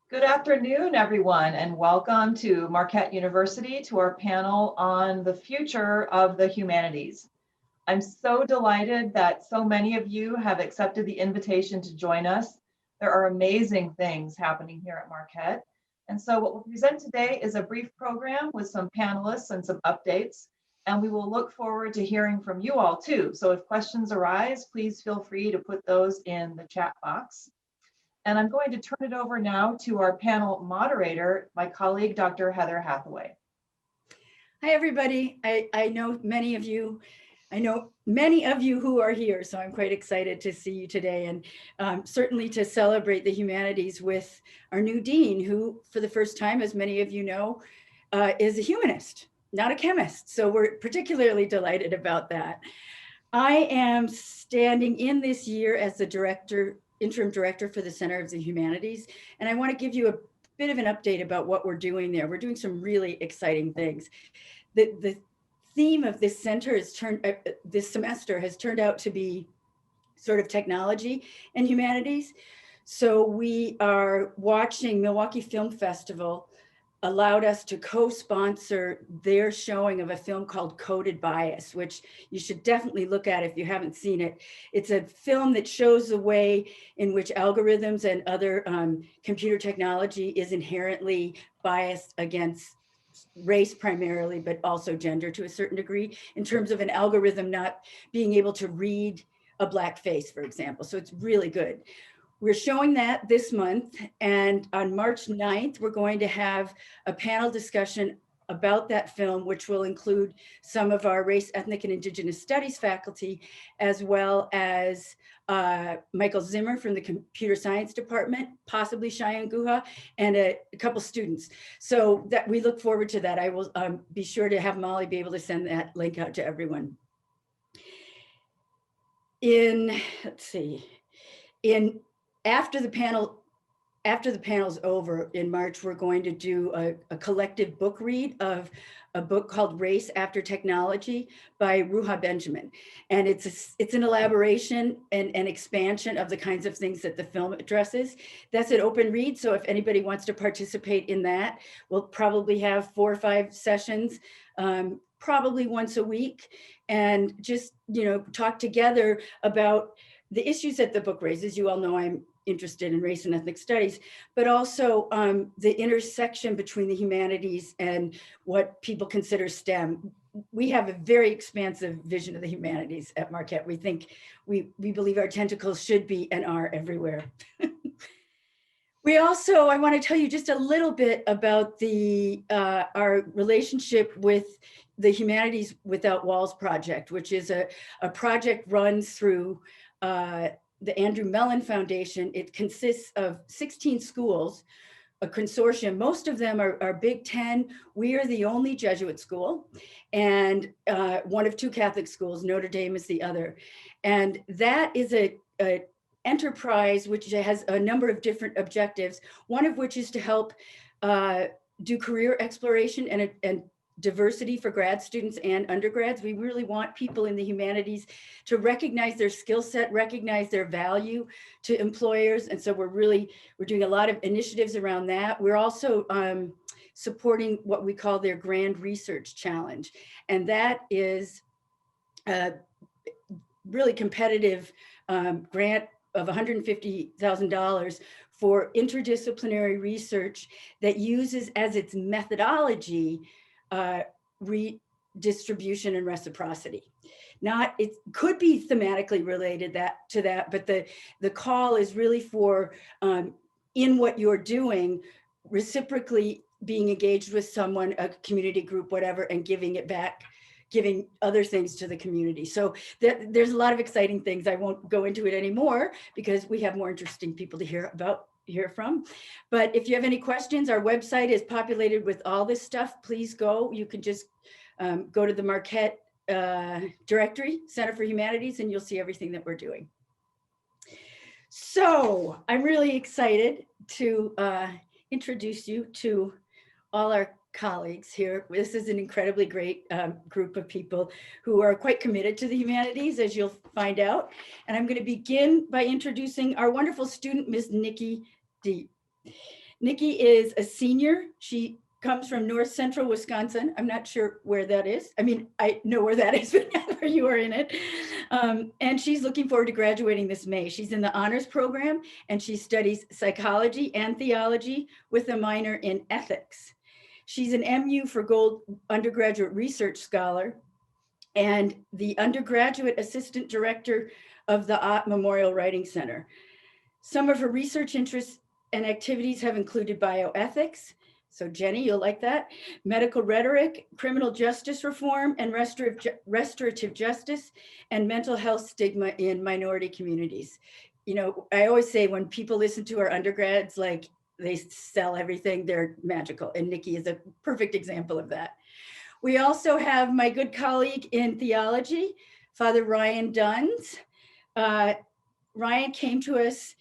Good afternoon, everyone, and welcome to Marquette University to our panel on the future of the humanities. I'm so delighted that so many of you have accepted the invitation to join us. There are amazing things happening here at Marquette. And so what we'll present today is a brief program with some panelists and some updates, and we will look forward to hearing from you all too. So if questions arise, please feel free to put those in the chat box. And I'm going to turn it over now to our panel moderator, my colleague, Dr. Heather Hathaway. Hi, everybody. I know many of you who are here, so I'm quite excited to see you today and certainly to celebrate the humanities with our new dean, who for the first time, as many of you know, is a humanist, not a chemist. So we're particularly delighted about that. I am standing in this year as the interim director for the Center of the Humanities, and I want to give you a bit of an update about what we're doing there. We're doing some really exciting things. The theme of this center this semester has turned out to be sort of technology and humanities. So we are watching Milwaukee Film Festival allowed us to co-sponsor their showing of a film called Coded Bias, which you should definitely look at if you haven't seen it. It's a film that shows the way in which algorithms and other computer technology is inherently biased against race primarily, but also gender to a certain degree, in terms of an algorithm not being able to read a black face, for example. So it's really good. We're showing that this month, and on March 9th, we're going to have a panel discussion about that film, which will include some of our race, ethnic, and indigenous studies faculty, as well as Michael Zimmer from the computer science department, possibly Cheyenne Guha, and a couple students. So that we look forward to that. I will be sure to have Molly be able to send that link out to everyone. After the panel's over in March, we're going to do a collective book read of a book called Race After Technology by Ruha Benjamin. And it's an elaboration and an expansion of the kinds of things that the film addresses. That's an open read, so if anybody wants to participate in that, we'll probably have 4 or 5 sessions, probably once a week, and just, talk together about the issues that the book raises. You all know I'm interested in race and ethnic studies, but also the intersection between the humanities and what people consider STEM. We have a very expansive vision of the humanities at Marquette. We believe our tentacles should be and are everywhere. I want to tell you just a little bit about our relationship with the Humanities Without Walls project, which is a project run through the Andrew Mellon Foundation. It consists of 16 schools, a consortium. Most of them are Big Ten. We are the only Jesuit school, and one of 2 Catholic schools. Notre Dame is the other. And that is a enterprise which has a number of different objectives, one of which is to help do career exploration and diversity for grad students and undergrads. We really want people in the humanities to recognize their skill set, recognize their value to employers. And so we're doing a lot of initiatives around that. We're also supporting what we call their Grand Research Challenge. And that is a really competitive grant of $150,000 for interdisciplinary research that uses as its methodology redistribution and reciprocity. It could be thematically related to that, but the call is really for in what you're doing, reciprocally being engaged with someone, a community group, whatever, and giving it back, giving other things to the community. So there's a lot of exciting things. I won't go into it anymore because we have more interesting people to hear from. But if you have any questions, our website is populated with all this stuff. Please go. You can just go to the Marquette directory, Center for Humanities, and you'll see everything that we're doing. So I'm really excited to introduce you to all our colleagues here. This is an incredibly great group of people who are quite committed to the humanities, as you'll find out. And I'm going to begin by introducing our wonderful student, Ms. Nikki D. Nikki is a senior. She comes from North Central Wisconsin. I'm not sure where that is. I mean, I know where that is, but not where you are in it. And she's looking forward to graduating this May. She's in the honors program and she studies psychology and theology with a minor in ethics. She's an MU for Gold undergraduate research scholar and the undergraduate assistant director of the Ott Memorial Writing Center. Some of her research interests and activities have included bioethics. So Jenny, you'll like that. Medical rhetoric, criminal justice reform, and restorative justice, and mental health stigma in minority communities. You know, I always say when people listen to our undergrads, like they sell everything, they're magical. And Nikki is a perfect example of that. We also have my good colleague in theology, Father Ryan Duns. Ryan came to us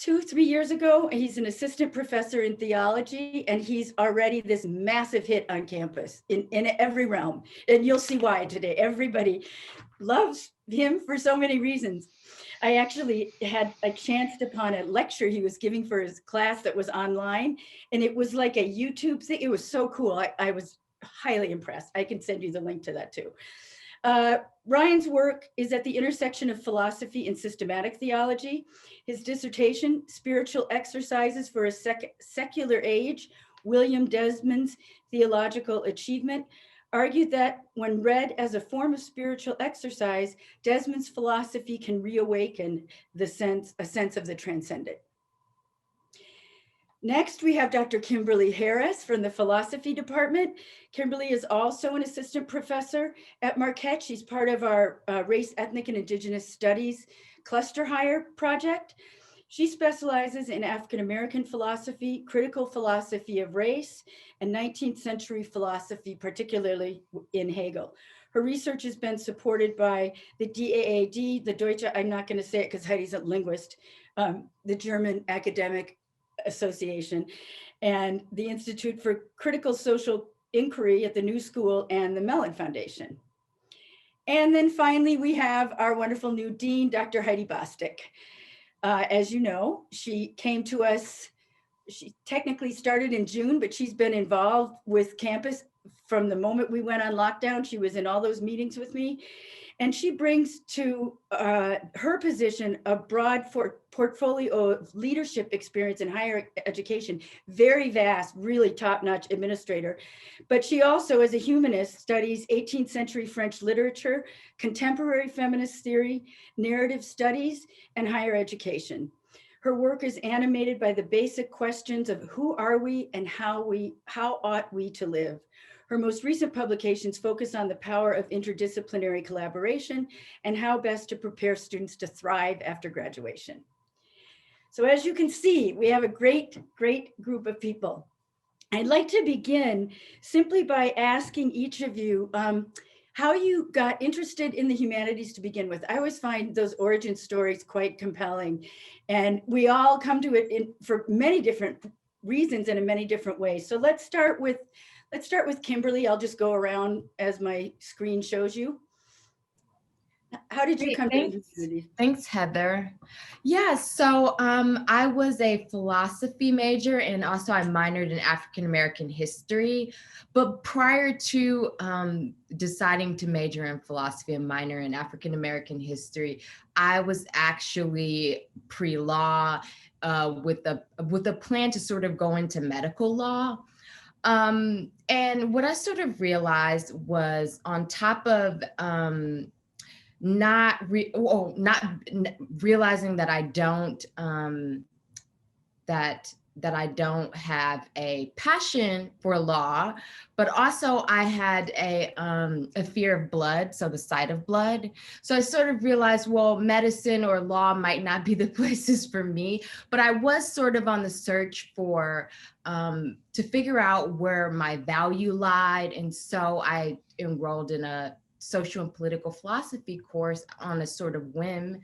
2-3 years ago. He's an assistant professor in theology, and he's already this massive hit on campus in every realm. And you'll see why today. Everybody loves him for so many reasons. I actually had a chanced upon a lecture he was giving for his class that was online, and it was like a YouTube thing. It was so cool. I was highly impressed. I can send you the link to that too. Ryan's work is at the intersection of philosophy and systematic theology. His dissertation, Spiritual Exercises for a Secular Age, William Desmond's Theological Achievement, argued that when read as a form of spiritual exercise, Desmond's philosophy can reawaken a sense of the transcendent. Next, we have Dr. Kimberly Harris from the philosophy department. Kimberly is also an assistant professor at Marquette. She's part of our Race, Ethnic, and Indigenous Studies cluster hire project. She specializes in African-American philosophy, critical philosophy of race, and 19th century philosophy, particularly in Hegel. Her research has been supported by the DAAD, the Deutsche, I'm not going to say it because Heidi's a linguist, the German Academic Association, and the Institute for Critical Social Inquiry at the New School and the Mellon Foundation. And then finally, we have our wonderful new dean, Dr. Heidi Bostick. As you know, she came to us, she technically started in June, but she's been involved with campus from the moment we went on lockdown. She was in all those meetings with me. And she brings to her position a broad portfolio of leadership experience in higher education, very vast, really top-notch administrator. But she also, as a humanist, studies 18th century French literature, contemporary feminist theory, narrative studies, and higher education. Her work is animated by the basic questions of who are we and how ought we to live. Her most recent publications focus on the power of interdisciplinary collaboration and how best to prepare students to thrive after graduation. So as you can see, we have a great group of people. I'd like to begin simply by asking each of you how you got interested in the humanities to begin with. I always find those origin stories quite compelling, and we all come to it for many different reasons and in many different ways. So let's start with Kimberly. I'll just go around as my screen shows you. How did you come to the humanities? Thanks, Heather. Yeah, so I was a philosophy major and also I minored in African American history. But prior to deciding to major in philosophy and minor in African American history, I was actually pre-law with a plan to sort of go into medical law. And what I sort of realized was on top of not realizing that I don't that I don't have a passion for law, but also I had a fear of blood, so the sight of blood. So I sort of realized, well, medicine or law might not be the places for me, but I was sort of on the search for to figure out where my value lied, and so I enrolled in a social and political philosophy course on a sort of whim.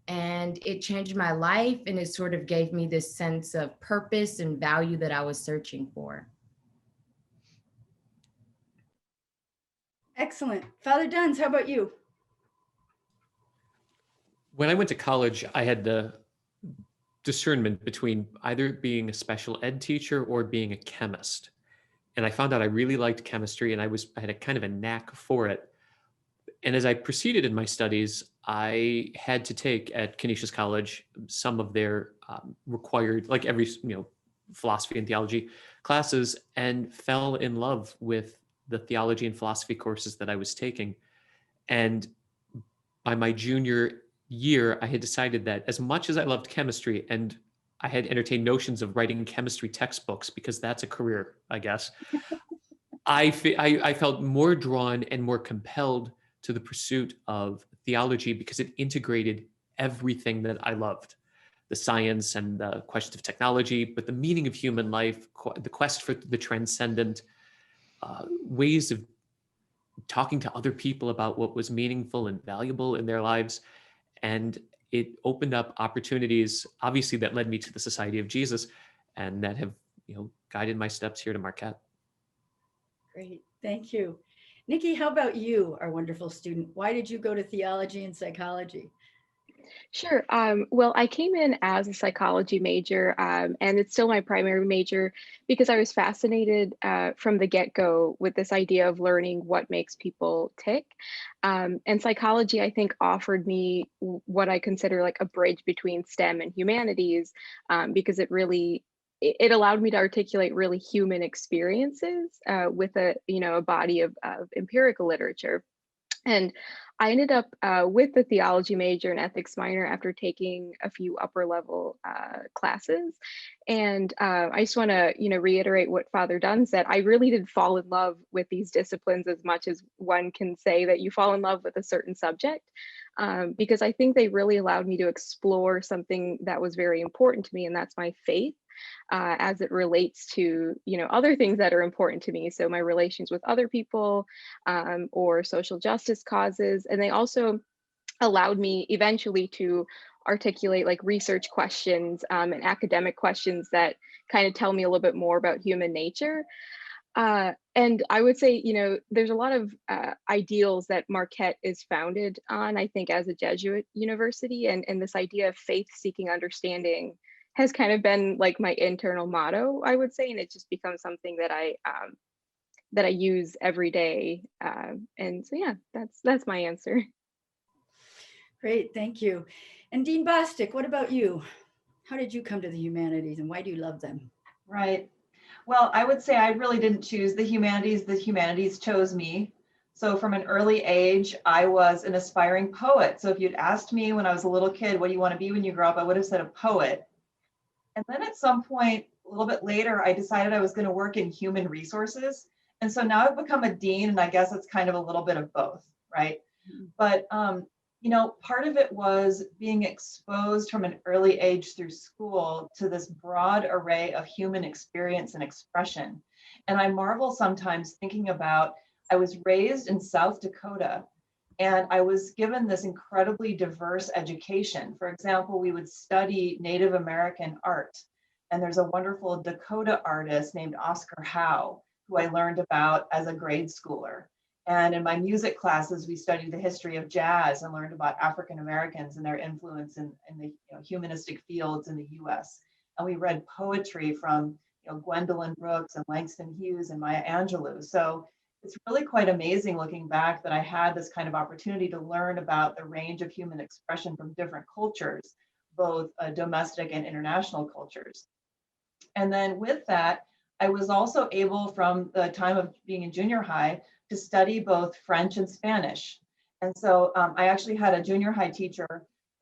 And it changed my life, and it sort of gave me this sense of purpose and value that I was searching for. Excellent. Father Duns, how about you? When I went to college, I had the discernment between either being a special ed teacher or being a chemist. And I found out I really liked chemistry, and I had a kind of a knack for it. And as I proceeded in my studies, I had to take at Canisius College some of their required, like every, philosophy and theology classes, and fell in love with the theology and philosophy courses that I was taking. And by my junior year, I had decided that as much as I loved chemistry, and I had entertained notions of writing chemistry textbooks because that's a career, I guess, I felt more drawn and more compelled to the pursuit of theology because it integrated everything that I loved, the science and the questions of technology, but the meaning of human life, the quest for the transcendent, ways of talking to other people about what was meaningful and valuable in their lives. And it opened up opportunities, obviously, that led me to the Society of Jesus, and that have, guided my steps here to Marquette. Great, thank you. Nikki, how about you, our wonderful student? Why did you go to theology and psychology? Sure. Well, I came in as a psychology major, and it's still my primary major because I was fascinated from the get-go with this idea of learning what makes people tick. And psychology, I think, offered me what I consider like a bridge between STEM and humanities, because it allowed me to articulate really human experiences with a body of empirical literature. And I ended up with the theology major and ethics minor after taking a few upper level classes. And I just want to, reiterate what Father Dunn said. I really did fall in love with these disciplines as much as one can say that you fall in love with a certain subject, because I think they really allowed me to explore something that was very important to me, and that's my faith. As it relates to other things that are important to me, so my relations with other people, or social justice causes. And they also allowed me eventually to articulate like research questions and academic questions that kind of tell me a little bit more about human nature. And I would say, there's a lot of ideals that Marquette is founded on, I think, as a Jesuit university, and this idea of faith-seeking understanding has kind of been like my internal motto, I would say, and it just becomes something that I use every day. And so, yeah, that's my answer. Great, thank you. And Dean Bostick, what about you? How did you come to the humanities, and why do you love them? Right. Well, I would say I really didn't choose the humanities chose me. So from an early age, I was an aspiring poet. So if you'd asked me when I was a little kid, what do you want to be when you grow up? I would have said a poet. And then at some point, a little bit later, I decided I was going to work in human resources. And so now I've become a dean, and I guess it's kind of a little bit of both, right? But, part of it was being exposed from an early age through school to this broad array of human experience and expression. And I marvel sometimes thinking about, I was raised in South Dakota, and I was given this incredibly diverse education. For example, we would study Native American art. And there's a wonderful Dakota artist named Oscar Howe, who I learned about as a grade schooler. And in my music classes, we studied the history of jazz and learned about African Americans and their influence in the humanistic fields in the US. And we read poetry from Gwendolyn Brooks and Langston Hughes and Maya Angelou. So it's really quite amazing looking back that I had this kind of opportunity to learn about the range of human expression from different cultures, both domestic and international cultures. And then with that, I was also able, from the time of being in junior high, to study both French and Spanish. And so I actually had a junior high teacher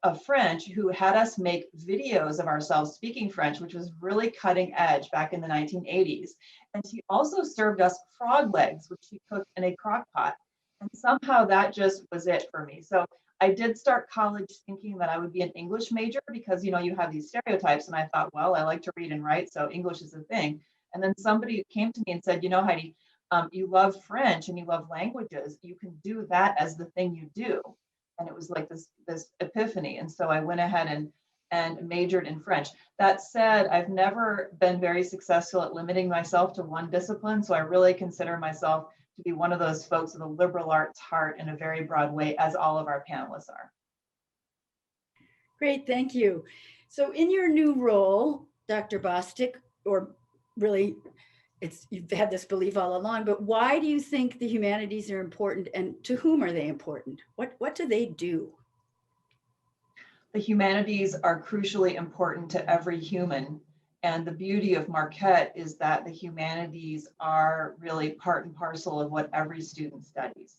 of French who had us make videos of ourselves speaking French, which was really cutting edge back in the 1980s. And she also served us frog legs, which she cooked in a crock pot. And somehow that just was it for me. So I did start college thinking that I would be an English major because, you have these stereotypes. And I thought, well, I like to read and write, so English is a thing. And then somebody came to me and said, Heidi, you love French and you love languages. You can do that as the thing you do. And it was like this epiphany. And so I went ahead and majored in French. That said, I've never been very successful at limiting myself to one discipline. So I really consider myself to be one of those folks with a liberal arts heart in a very broad way, as all of our panelists are. Great, thank you. So in your new role, Dr. Bostick, or really you've had this belief all along, but why do you think the humanities are important, and to whom are they important? What do they do? The humanities are crucially important to every human. And the beauty of Marquette is that the humanities are really part and parcel of what every student studies.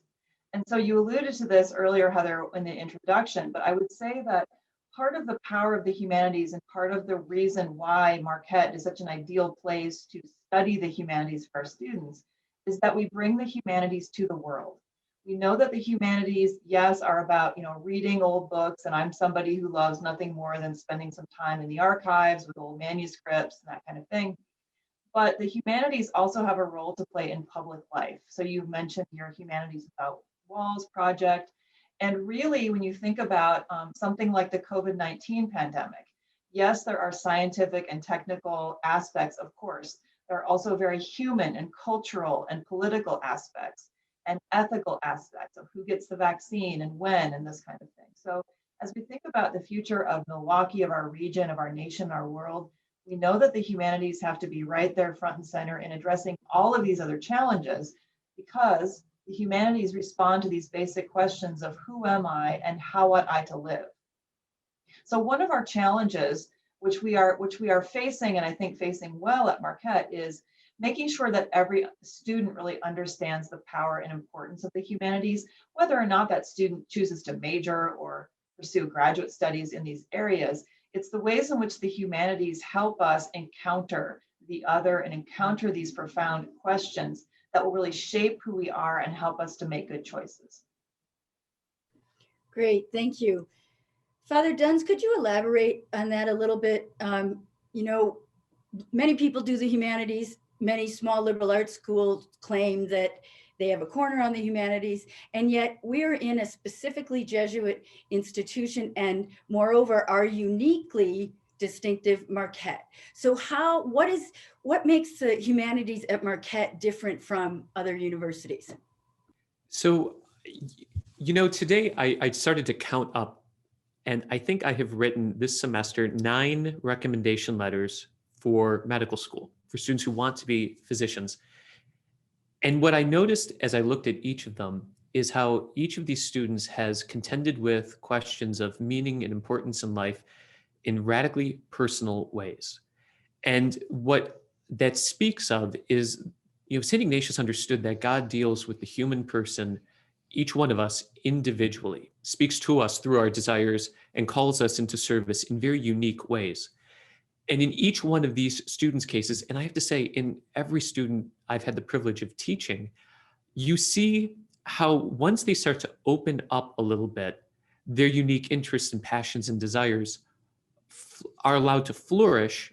And so you alluded to this earlier, Heather, in the introduction, but I would say that part of the power of the humanities and part of the reason why Marquette is such an ideal place to study the humanities for our students is that we bring the humanities to the world. We know that the humanities, yes, are about, reading old books, and I'm somebody who loves nothing more than spending some time in the archives with old manuscripts and that kind of thing. But the humanities also have a role to play in public life. So you mentioned your Humanities Without Walls project. And really, when you think about something like the COVID-19 pandemic, yes, there are scientific and technical aspects, of course. There are also very human and cultural and political aspects and ethical aspects of who gets the vaccine and when and this kind of thing. So as we think about the future of Milwaukee, of our region, of our nation, our world, we know that the humanities have to be right there front and center in addressing all of these other challenges, because the humanities respond to these basic questions of who am I and how ought I to live. So one of our challenges, which we are facing, and I think facing well at Marquette, is making sure that every student really understands the power and importance of the humanities, whether or not that student chooses to major or pursue graduate studies in these areas. It's the ways in which the humanities help us encounter the other and encounter these profound questions that will really shape who we are and help us to make good choices. Great, thank you. Father Duns, could you elaborate on that a little bit? Many people do the humanities. Many small liberal arts schools claim that they have a corner on the humanities, and yet we're in a specifically Jesuit institution, and moreover, are uniquely distinctive Marquette. So what makes the humanities at Marquette different from other universities? So, today I started to count up, and I think I have written this semester 9 recommendation letters for medical school, for students who want to be physicians. And what I noticed as I looked at each of them is how each of these students has contended with questions of meaning and importance in life in radically personal ways. And what that speaks of is, St. Ignatius understood that God deals with the human person, each one of us individually, speaks to us through our desires and calls us into service in very unique ways. And in each one of these students' cases, and I have to say, in every student I've had the privilege of teaching, you see how once they start to open up a little bit, their unique interests and passions and desires are allowed to flourish,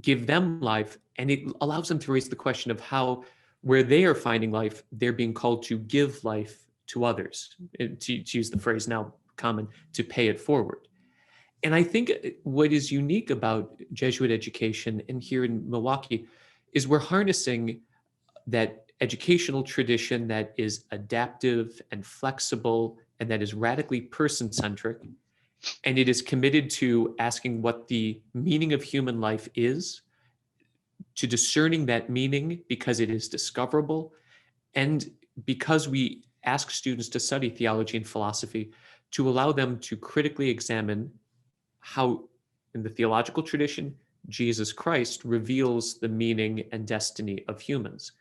give them life, and it allows them to raise the question of how, where they are finding life, they're being called to give life to others, to use the phrase now common, to pay it forward. And I think what is unique about Jesuit education and here in Milwaukee is we're harnessing that educational tradition that is adaptive and flexible and that is radically person-centric. And it is committed to asking what the meaning of human life is, to discerning that meaning because it is discoverable, and because we ask students to study theology and philosophy, to allow them to critically examine how, in the theological tradition, Jesus Christ reveals the meaning and destiny of humans.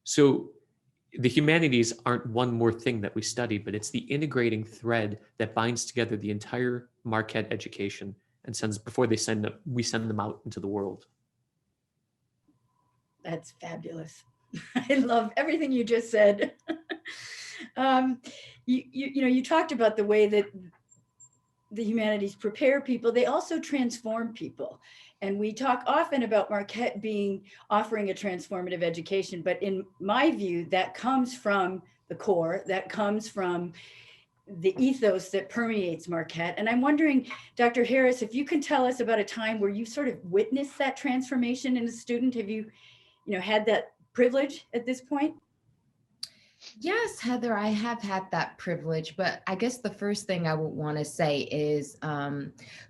So the humanities aren't one more thing that we study, but it's the integrating thread that binds together the entire Marquette education and we send them out into the world. That's fabulous. I love everything you just said. You talked about the way that the humanities prepare people. They also transform people. And we talk often about Marquette offering a transformative education, but in my view, that comes from the core, that comes from the ethos that permeates Marquette. And I'm wondering, Dr. Harris, if you can tell us about a time where you sort of witnessed that transformation in a student. Have you had that privilege at this point? Yes, Heather, I have had that privilege, but I guess the first thing I would want to say is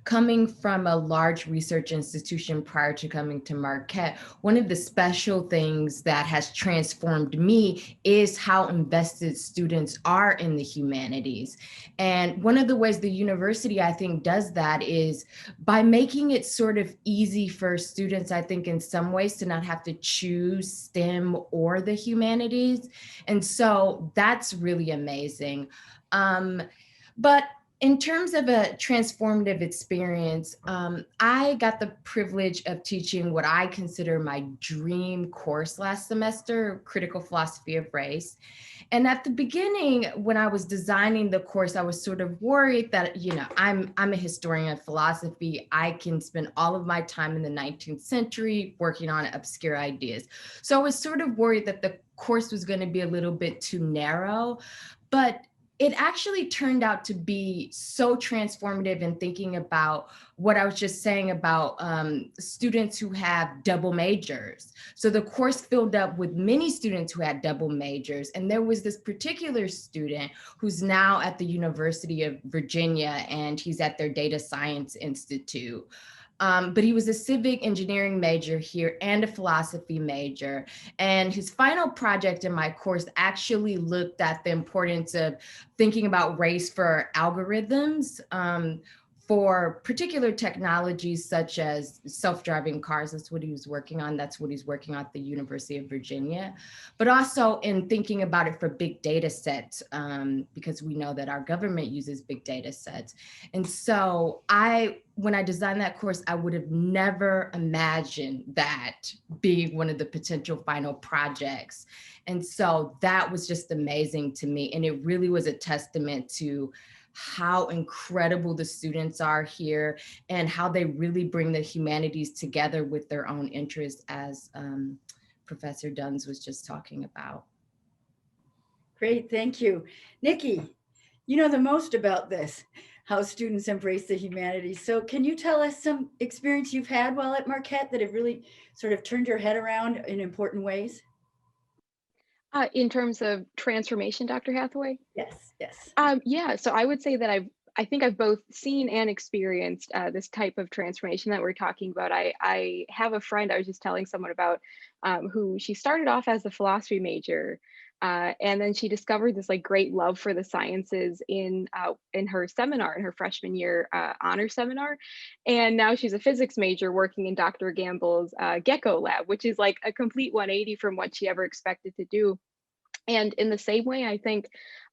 coming from a large research institution prior to coming to Marquette, one of the special things that has transformed me is how invested students are in the humanities. And one of the ways the university, I think, does that is by making it sort of easy for students, I think, in some ways to not have to choose STEM or the humanities. And so that's really amazing. But in terms of a transformative experience, I got the privilege of teaching what I consider my dream course last semester, Critical Philosophy of Race. And at the beginning, when I was designing the course, I was sort of worried that, I'm a historian of philosophy. I can spend all of my time in the 19th century working on obscure ideas. So I was sort of worried that the course was going to be a little bit too narrow, but it actually turned out to be so transformative in thinking about what I was just saying about students who have double majors. So the course filled up with many students who had double majors. And there was this particular student who's now at the University of Virginia, and he's at their Data Science Institute. But he was a civic engineering major here and a philosophy major. And his final project in my course actually looked at the importance of thinking about race for algorithms, for particular technologies such as self-driving cars. That's what he was working on. That's what he's working on at the University of Virginia, but also in thinking about it for big data sets, because we know that our government uses big data sets. And so when I designed that course, I would have never imagined that being one of the potential final projects. And so that was just amazing to me. And it really was a testament to how incredible the students are here and how they really bring the humanities together with their own interests, as Professor Duns was just talking about. Great, thank you. Nikki, you know the most about this, how students embrace the humanities. So can you tell us some experience you've had while at Marquette that have really sort of turned your head around in important ways? In terms of transformation, Dr. Hathaway? Yes, yes. Yeah, so I would say that I think I've both seen and experienced this type of transformation that we're talking about. I have a friend I was just telling someone about, who she started off as a philosophy major, and then she discovered this like great love for the sciences in her seminar, in her freshman year honor seminar, and now she's a physics major working in Dr. Gamble's Gecko lab, which is like a complete 180 from what she ever expected to do. And in the same way, I think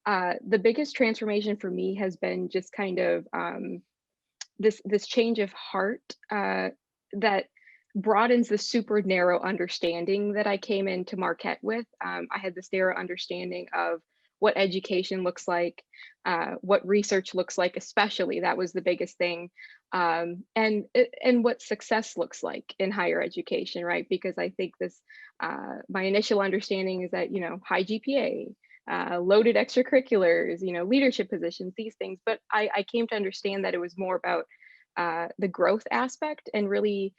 the biggest transformation for me has been just kind of this change of heart that broadens the super narrow understanding that I came into Marquette with. I had this narrow understanding of what education looks like, what research looks like, especially that was the biggest thing, and what success looks like in higher education, right? Because I think this, my initial understanding is that high GPA, loaded extracurriculars, leadership positions, these things. But I came to understand that it was more about the growth aspect and really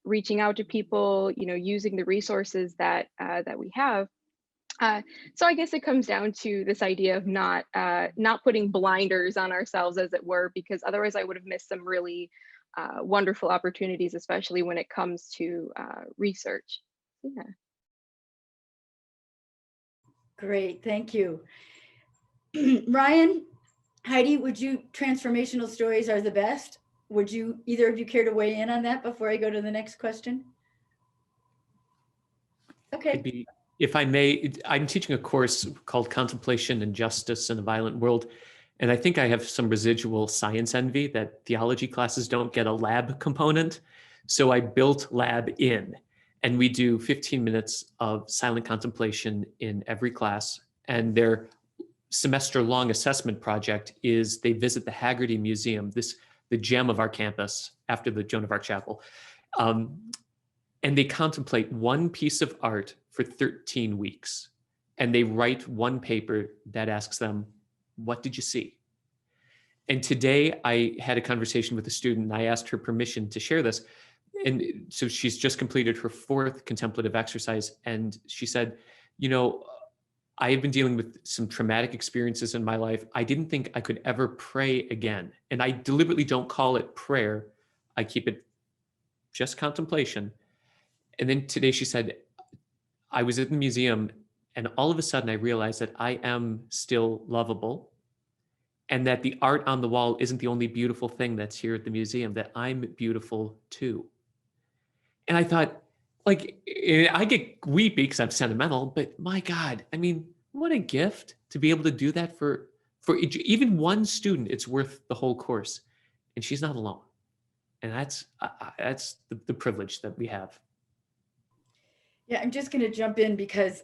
reaching out to people, using the resources that we have. So I guess it comes down to this idea of not putting blinders on ourselves, as it were, because otherwise I would have missed some really wonderful opportunities, especially when it comes to research. Yeah. Great, thank you. Ryan, Heidi, transformational stories are the best? Would you, either of you, care to weigh in on that before I go to the next question? Okay. If I may, I'm teaching a course called Contemplation and Justice in a Violent World. And I think I have some residual science envy that theology classes don't get a lab component. So I built lab in, and we do 15 minutes of silent contemplation in every class. And their semester-long assessment project is they visit the Haggerty Museum, the gem of our campus after the Joan of Arc Chapel. And they contemplate one piece of art for 13 weeks. And they write one paper that asks them, what did you see? And today I had a conversation with a student and I asked her permission to share this. And so she's just completed her 4th contemplative exercise. And she said, I have been dealing with some traumatic experiences in my life. I didn't think I could ever pray again. And I deliberately don't call it prayer. I keep it just contemplation. And then today she said, I was in the museum and all of a sudden I realized that I am still lovable and that the art on the wall isn't the only beautiful thing that's here at the museum, that I'm beautiful too. And I thought, like, I get weepy because I'm sentimental, but my God, I mean, what a gift to be able to do that for even one student. It's worth the whole course, and she's not alone, and that's the privilege that we have. Yeah, I'm just going to jump in because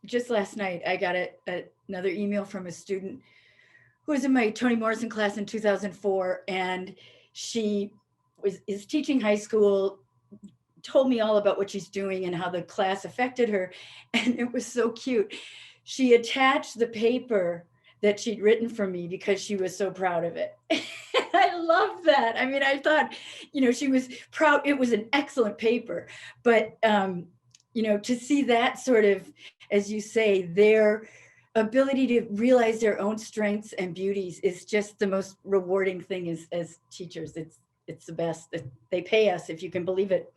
just last night I got another email from a student who was in my Toni Morrison class in 2004, and she is teaching high school, told me all about what she's doing and how the class affected her. And it was so cute. She attached the paper that she'd written for me because she was so proud of it. I love that. I mean, I thought, she was proud. It was an excellent paper, but, to see that sort of, as you say, their ability to realize their own strengths and beauties is just the most rewarding thing as teachers. It's the best. They pay us, if you can believe it.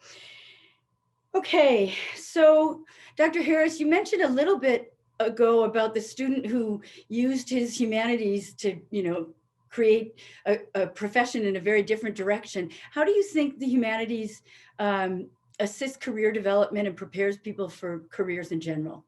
Okay, so Dr. Harris, you mentioned a little bit ago about the student who used his humanities to, create a profession in a very different direction. How do you think the humanities assists career development and prepares people for careers in general?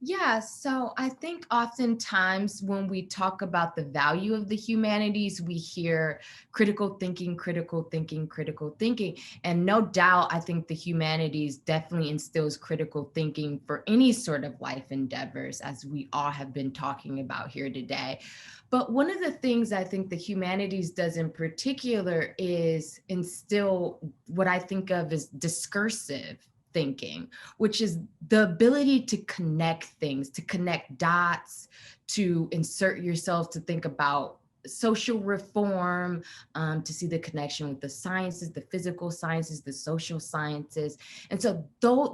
Yeah, so I think oftentimes when we talk about the value of the humanities, we hear critical thinking, critical thinking, critical thinking. And no doubt, I think the humanities definitely instills critical thinking for any sort of life endeavors, as we all have been talking about here today. But one of the things I think the humanities does in particular is instill what I think of as discursive thinking, which is the ability to connect things, to connect dots, to insert yourself, to think about social reform, to see the connection with the sciences, the physical sciences, the social sciences. And so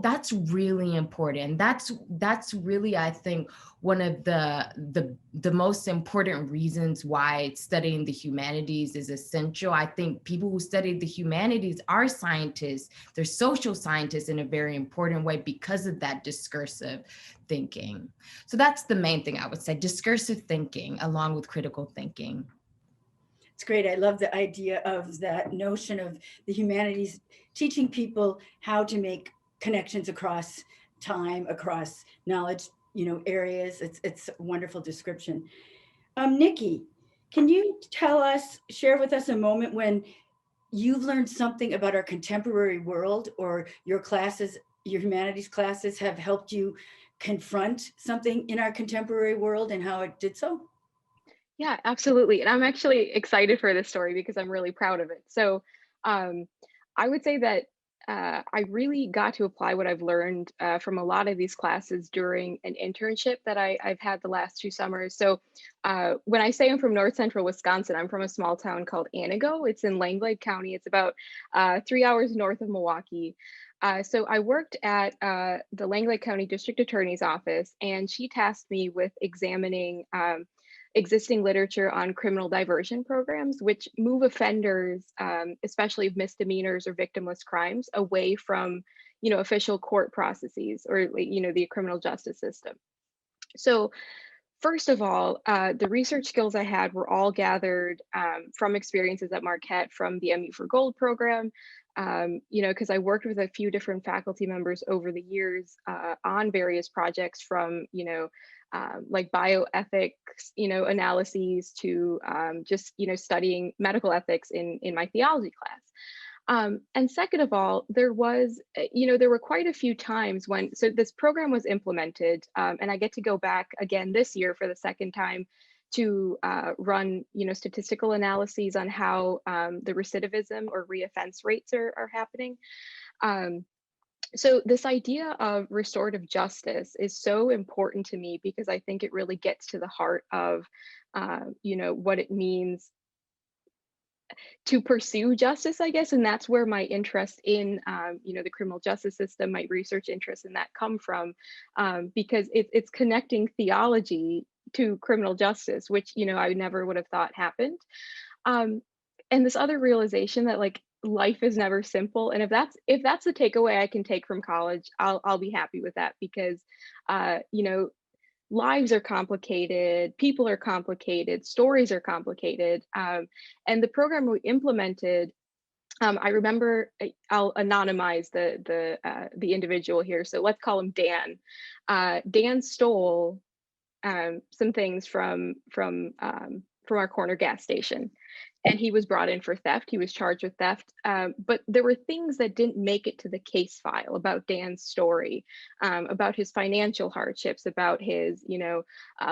that's really important. That's really, I think, one of the most important reasons why studying the humanities is essential. I think people who study the humanities are scientists, they're social scientists in a very important way because of that discursive thinking. So that's the main thing I would say, discursive thinking along with critical thinking. It's great. I love the idea of that notion of the humanities teaching people how to make connections across time, across knowledge, areas. It's a wonderful description. Nikki, can you share with us a moment when you've learned something about our contemporary world, or your humanities classes have helped you confront something in our contemporary world and how it did so? Yeah, absolutely. And I'm actually excited for this story because I'm really proud of it. So I would say that I really got to apply what I've learned from a lot of these classes during an internship that I've had the last 2 summers. So when I say I'm from North Central Wisconsin, I'm from a small town called Anago. It's in Langlade County. It's about 3 hours north of Milwaukee. So I worked at the Langlade County District Attorney's Office, and she tasked me with examining existing literature on criminal diversion programs, which move offenders, especially of misdemeanors or victimless crimes, away from, official court processes or, the criminal justice system. So first of all, the research skills I had were all gathered from experiences at Marquette from the MU for Gold program, because I worked with a few different faculty members over the years on various projects from, like bioethics, analyses to just, studying medical ethics in my theology class. And second of all, there were quite a few times so this program was implemented, and I get to go back again this year for the second time to run, statistical analyses on how the recidivism or reoffense rates are happening. So this idea of restorative justice is so important to me because I think it really gets to the heart of, what it means to pursue justice, I guess, and that's where my interest in the criminal justice system, my research interest in that come from, because it's connecting theology to criminal justice, which I never would have thought happened. Um, and this other realization that like life is never simple, and if that's the takeaway I can take from college, I'll be happy with that, because lives are complicated, people are complicated, stories are complicated. And the program we implemented, I remember, I'll anonymize the individual here. So let's call him Dan. Dan stole some things from our corner gas station, and he was brought in for theft. He was charged with theft, but there were things that didn't make it to the case file about Dan's story, about his financial hardships, about his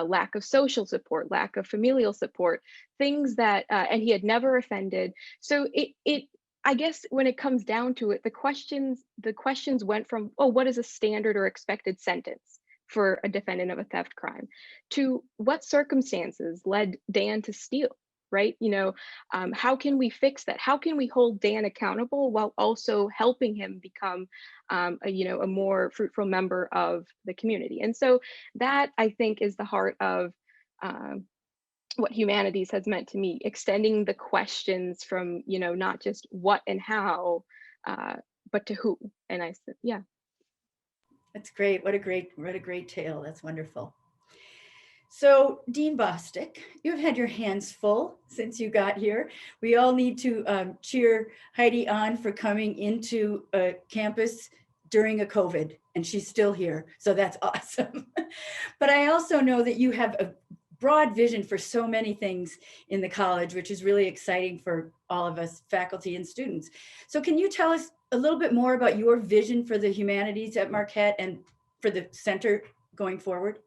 lack of social support, lack of familial support, things that and he had never offended. So it I guess when it comes down to it, the questions went from, oh, what is a standard or expected sentence for a defendant of a theft crime, to what circumstances led Dan to steal, right? How can we fix that? How can we hold Dan accountable while also helping him become a more fruitful member of the community? And so that, I think, is the heart of what humanities has meant to me, extending the questions from not just what and how, but to who. And I said, yeah. That's great. What a great tale. That's wonderful. So, Dean Bostick, you've had your hands full since you got here. We all need to cheer Heidi on for coming into a campus during a COVID, and she's still here. So that's awesome. But I also know that you have a broad vision for so many things in the college, which is really exciting for all of us, faculty and students. So can you tell us a little bit more about your vision for the humanities at Marquette and for the center going forward?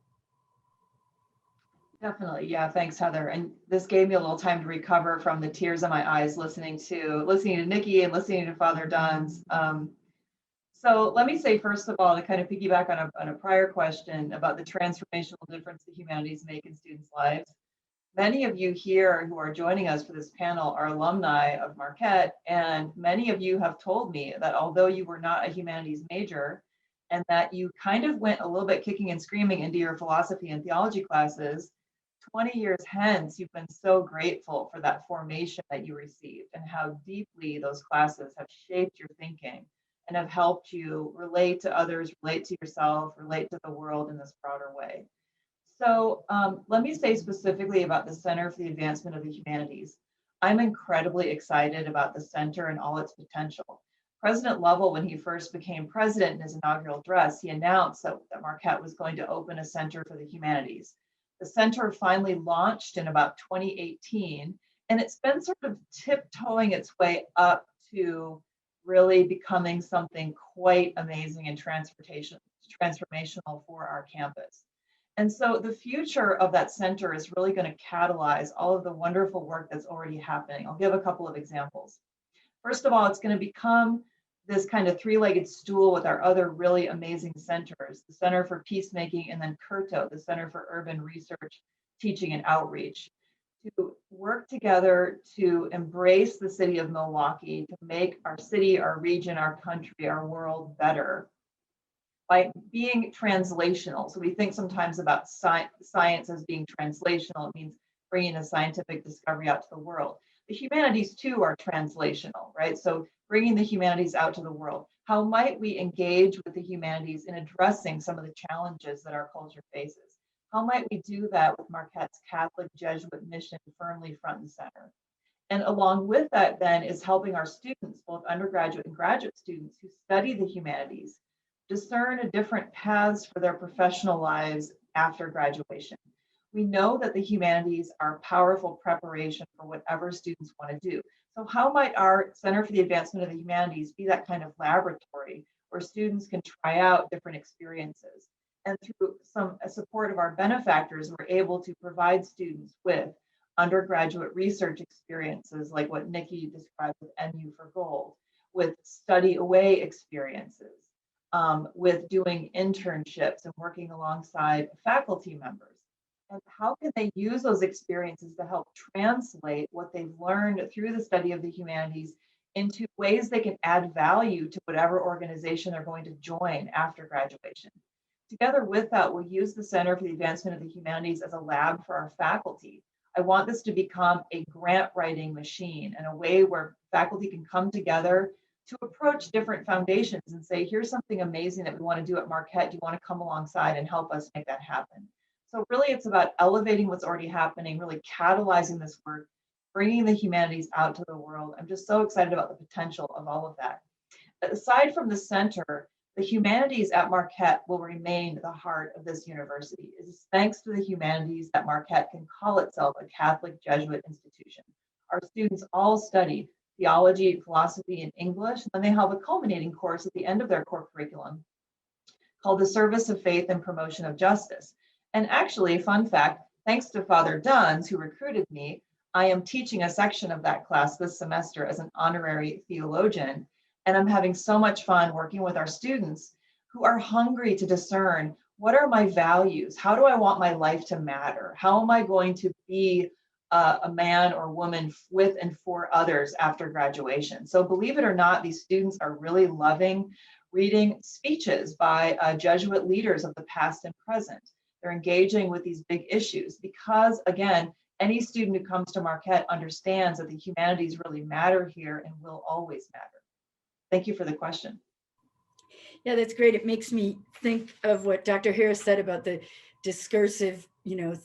Definitely. Yeah. Thanks, Heather. And this gave me a little time to recover from the tears in my eyes, listening to Nikki and listening to Father Dunn's. So let me say, first of all, to kind of piggyback on a prior question about the transformational difference the humanities make in students' lives. Many of you here who are joining us for this panel are alumni of Marquette, and many of you have told me that although you were not a humanities major, and that you kind of went a little bit kicking and screaming into your philosophy and theology classes, 20 years hence, you've been so grateful for that formation that you received and how deeply those classes have shaped your thinking and have helped you relate to others, relate to yourself, relate to the world in this broader way. So let me say specifically about the Center for the Advancement of the Humanities. I'm incredibly excited about the center and all its potential. President Lovell, when he first became president in his inaugural address, he announced that Marquette was going to open a Center for the Humanities. The center finally launched in about 2018, and it's been sort of tiptoeing its way up to really becoming something quite amazing and transformational for our campus. And so the future of that center is really going to catalyze all of the wonderful work that's already happening. I'll give a couple of examples. First of all, it's going to become this kind of three-legged stool with our other really amazing centers, the Center for Peacemaking, and then CURTO, the Center for Urban Research, Teaching, and Outreach, to work together to embrace the city of Milwaukee, to make our city, our region, our country, our world better by being translational. So we think sometimes about science as being translational. It means bringing a scientific discovery out to the world. The humanities too are translational, right? So bringing the humanities out to the world. How might we engage with the humanities in addressing some of the challenges that our culture faces? How might we do that with Marquette's Catholic Jesuit mission firmly front and center? And along with that then is helping our students, both undergraduate and graduate students who study the humanities, discern a different paths for their professional lives after graduation. We know that the humanities are powerful preparation for whatever students want to do. So how might our Center for the Advancement of the Humanities be that kind of laboratory where students can try out different experiences? And through some support of our benefactors, we're able to provide students with undergraduate research experiences like what Nikki described with NU for Gold, with study away experiences, with doing internships and working alongside faculty members. And how can they use those experiences to help translate what they've learned through the study of the humanities into ways they can add value to whatever organization they're going to join after graduation. Together with that, we'll use the Center for the Advancement of the Humanities as a lab for our faculty. I want this to become a grant writing machine and a way where faculty can come together to approach different foundations and say, here's something amazing that we want to do at Marquette. Do you want to come alongside and help us make that happen? So really it's about elevating what's already happening, really catalyzing this work, bringing the humanities out to the world. I'm just so excited about the potential of all of that. Aside from the center, the humanities at Marquette will remain the heart of this university. It is thanks to the humanities that Marquette can call itself a Catholic Jesuit institution. Our students all study theology, philosophy, and English, and then they have a culminating course at the end of their core curriculum called the Service of Faith and Promotion of Justice. And actually, fun fact, thanks to Father Duns, who recruited me, I am teaching a section of that class this semester as an honorary theologian. And I'm having so much fun working with our students who are hungry to discern, what are my values? How do I want my life to matter? How am I going to be a man or woman with and for others after graduation? So believe it or not, these students are really loving reading speeches by Jesuit leaders of the past and present. They're engaging with these big issues because, again, any student who comes to Marquette understands that the humanities really matter here and will always matter. Thank you for the question. Yeah, that's great. It makes me think of what Dr. Harris said about the discursive,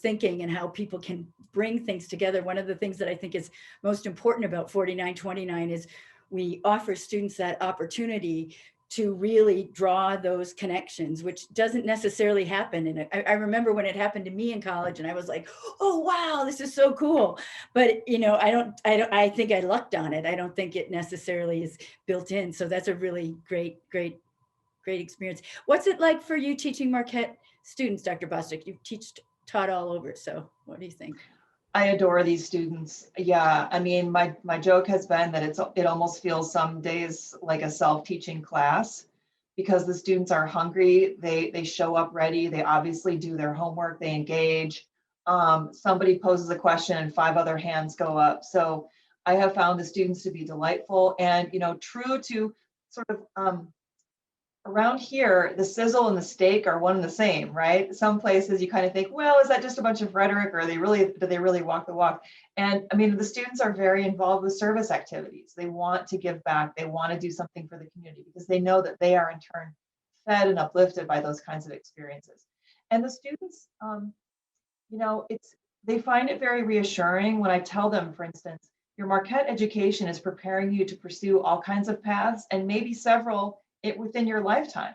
thinking and how people can bring things together. One of the things that I think is most important about 4929 is we offer students that opportunity to really draw those connections, which doesn't necessarily happen. And I remember when it happened to me in college and I was like, oh, wow, this is so cool. But, I think I lucked on it. I don't think it necessarily is built in. So that's a really great experience. What's it like for you teaching Marquette students, Dr. Bostick? You've taught all over. So what do you think? I adore these students. Yeah, I mean, my joke has been that it almost feels some days like a self-teaching class because the students are hungry. They show up ready. They obviously do their homework. They engage. Somebody poses a question and 5 other hands go up. So I have found the students to be delightful and true to sort of around here, the sizzle and the steak are one and the same, right? Some places you kind of think, well, is that just a bunch of rhetoric or do they really walk the walk? And I mean, the students are very involved with service activities. They want to give back. They want to do something for the community because they know that they are in turn fed and uplifted by those kinds of experiences. And the students, they find it very reassuring when I tell them, for instance, your Marquette education is preparing you to pursue all kinds of paths and maybe several within your lifetime.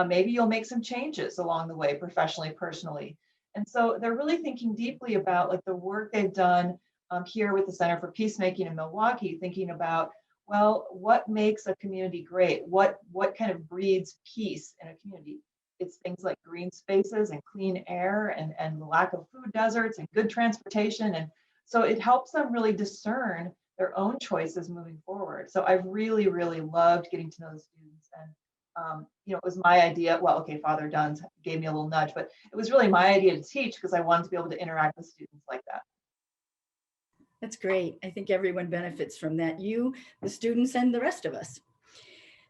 Maybe you'll make some changes along the way, professionally, personally. And so they're really thinking deeply about like the work they've done here with the Center for Peacemaking in Milwaukee, thinking about, well, what makes a community great? What kind of breeds peace in a community? It's things like green spaces and clean air and the lack of food deserts and good transportation. And so it helps them really discern their own choices moving forward. So I've really, really loved getting to know the students. And, it was my idea. Well, okay, Father Duns gave me a little nudge, but it was really my idea to teach because I wanted to be able to interact with students like that. That's great. I think everyone benefits from that. You, the students, and the rest of us.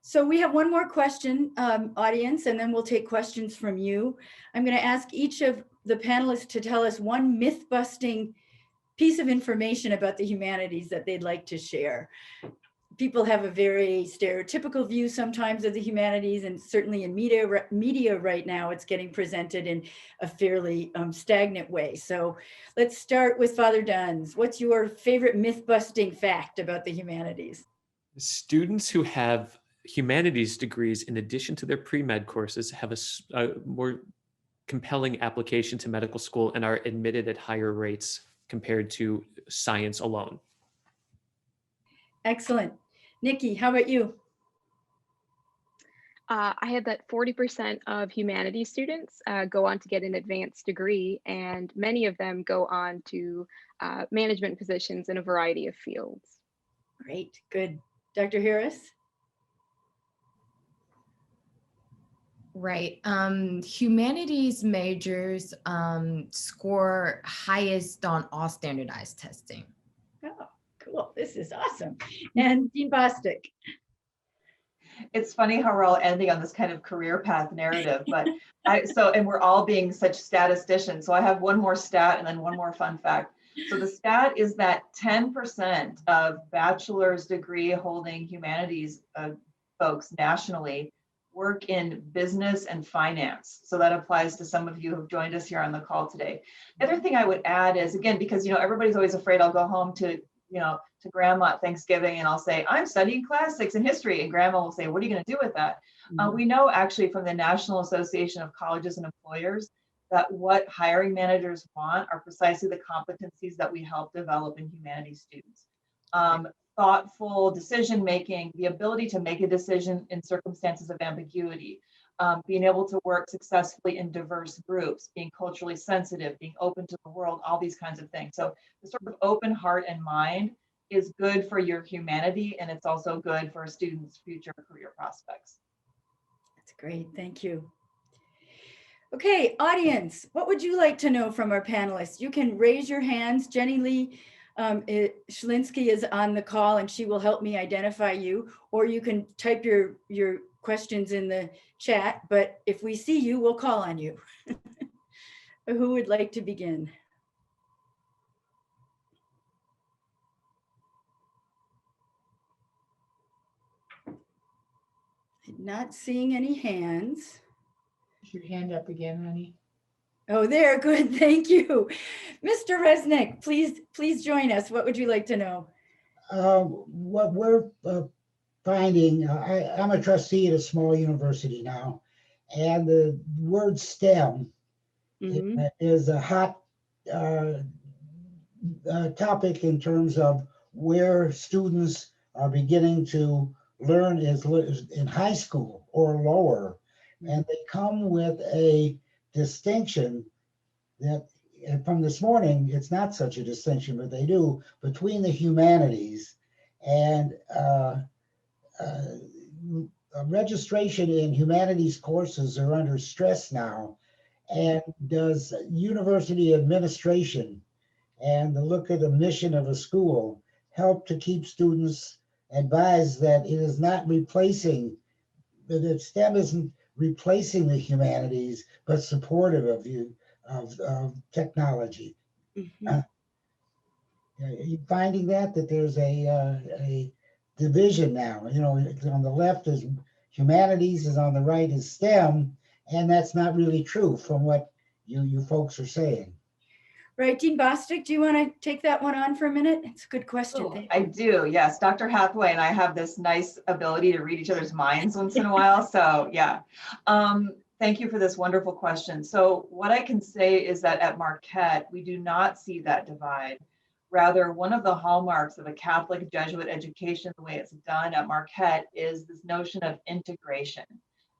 So we have one more question, audience, and then we'll take questions from you. I'm going to ask each of the panelists to tell us one myth-busting piece of information about the humanities that they'd like to share. People have a very stereotypical view sometimes of the humanities, and certainly in media right now, it's getting presented in a fairly stagnant way. So let's start with Father Duns. What's your favorite myth-busting fact about the humanities? Students who have humanities degrees in addition to their pre-med courses have a more compelling application to medical school and are admitted at higher rates compared to science alone. Excellent. Nikki, how about you? I had that 40% of humanities students go on to get an advanced degree, and many of them go on to management positions in a variety of fields. Great, good. Dr. Harris? Right. Humanities majors score highest on all standardized testing. Oh, cool. This is awesome. And Dean Bostick. It's funny how we're all ending on this kind of career path narrative, but and we're all being such statisticians. So I have one more stat and then one more fun fact. So the stat is that 10% of bachelor's degree holding humanities folks nationally work in business and finance. So that applies to some of you who've joined us here on the call today. The other thing I would add is, again, because everybody's always afraid I'll go home to grandma at Thanksgiving and I'll say, I'm studying classics and history. And grandma will say, what are you going to do with that? We know actually from the National Association of Colleges and Employers that what hiring managers want are precisely the competencies that we help develop in humanities students. Thoughtful decision-making, the ability to make a decision in circumstances of ambiguity, being able to work successfully in diverse groups, being culturally sensitive, being open to the world, all these kinds of things. So the sort of open heart and mind is good for your humanity, and it's also good for a student's future career prospects. That's great. Thank you. Okay, audience, what would you like to know from our panelists? You can raise your hands. Jenny Lee Schlinsky is on the call and she will help me identify you, or you can type your questions in the chat, but if we see you, we'll call on you. Who would like to begin? Not seeing any hands. Your hand up again, honey. Oh, there, good, thank you. Mr. Resnick, please join us. What would you like to know? What we're finding, I'm a trustee at a small university now, and the word STEM is a hot topic in terms of where students are beginning to learn is in high school or lower, and they come with a distinction that from this morning, it's not such a distinction, but they do, between the humanities and registration in humanities courses are under stress now. And does university administration and the look at the mission of a school help to keep students advised that it is not replacing, that STEM isn't replacing the humanities, but supportive of technology? Are you finding that there's a division now? On the left is humanities, is on the right is STEM, and that's not really true from what you folks are saying. Right, Dean Bostick, do you want to take that one on for a minute? It's a good question. Oh, I do, yes. Dr. Hathaway and I have this nice ability to read each other's minds once in a while, so yeah. Thank you for this wonderful question. So what I can say is that at Marquette, we do not see that divide. Rather, one of the hallmarks of a Catholic Jesuit education, the way it's done at Marquette, is this notion of integration.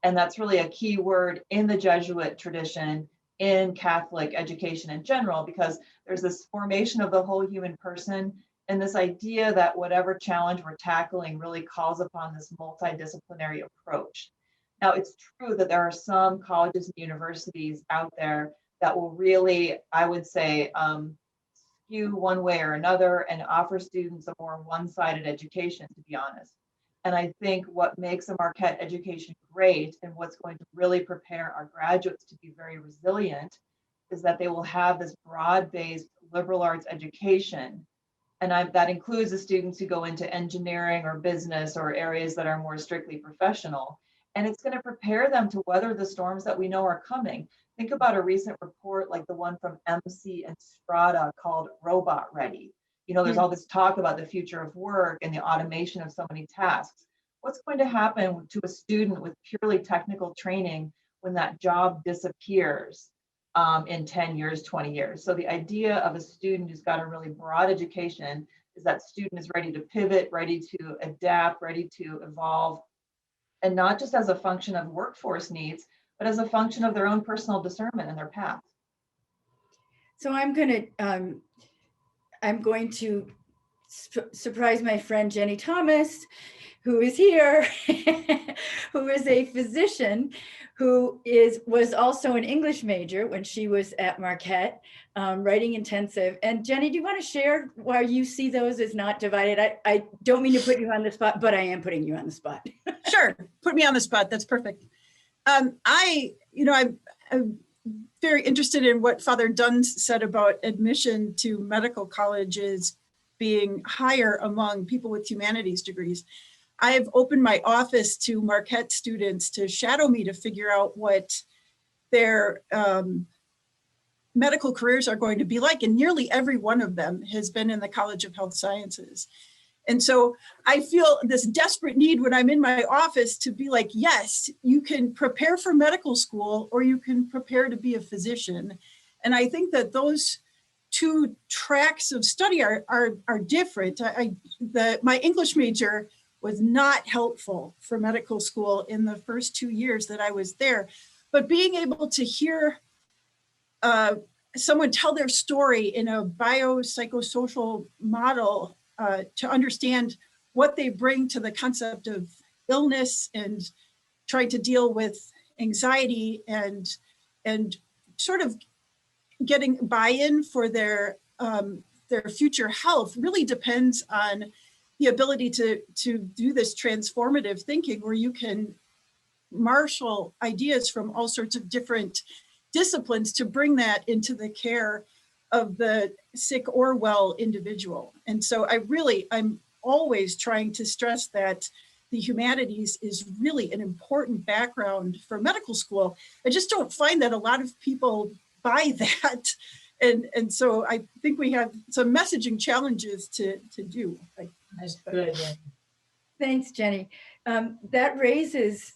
And that's really a key word in the Jesuit tradition, in Catholic education in general, because there's this formation of the whole human person and this idea that whatever challenge we're tackling really calls upon this multidisciplinary approach. Now, it's true that there are some colleges and universities out there that will really, I would say, skew one way or another and offer students a more one-sided education, to be honest. And I think what makes a Marquette education great and what's going to really prepare our graduates to be very resilient is that they will have this broad-based liberal arts education. And that includes the students who go into engineering or business or areas that are more strictly professional. And it's going to prepare them to weather the storms that we know are coming. Think about a recent report like the one from MC and Strada called Robot Ready. There's all this talk about the future of work and the automation of so many tasks. What's going to happen to a student with purely technical training when that job disappears in 10 years, 20 years? So the idea of a student who's got a really broad education is that student is ready to pivot, ready to adapt, ready to evolve, and not just as a function of workforce needs, but as a function of their own personal discernment and their path. So I'm going to surprise my friend Jenny Thomas, who is here, who is a physician, who was also an English major when she was at Marquette, writing intensive. And Jenny, do you want to share why you see those as not divided? I don't mean to put you on the spot, but I am putting you on the spot. Sure, put me on the spot. That's perfect. I'm very interested in what Father Dunn said about admission to medical colleges being higher among people with humanities degrees. I've opened my office to Marquette students to shadow me to figure out what their medical careers are going to be like. And nearly every one of them has been in the College of Health Sciences. And so I feel this desperate need when I'm in my office to be like, yes, you can prepare for medical school or you can prepare to be a physician. And I think that those two tracks of study are different. My English major was not helpful for medical school in the first 2 years that I was there. But being able to hear someone tell their story in a biopsychosocial model to understand what they bring to the concept of illness and trying to deal with anxiety and sort of getting buy-in for their future health really depends on the ability to do this transformative thinking where you can marshal ideas from all sorts of different disciplines to bring that into the care of the sick or well individual. And so I'm always trying to stress that the humanities is really an important background for medical school. I just don't find that a lot of people buy that. And so I think we have some messaging challenges to do. That's good. Thanks, Jenny. That raises,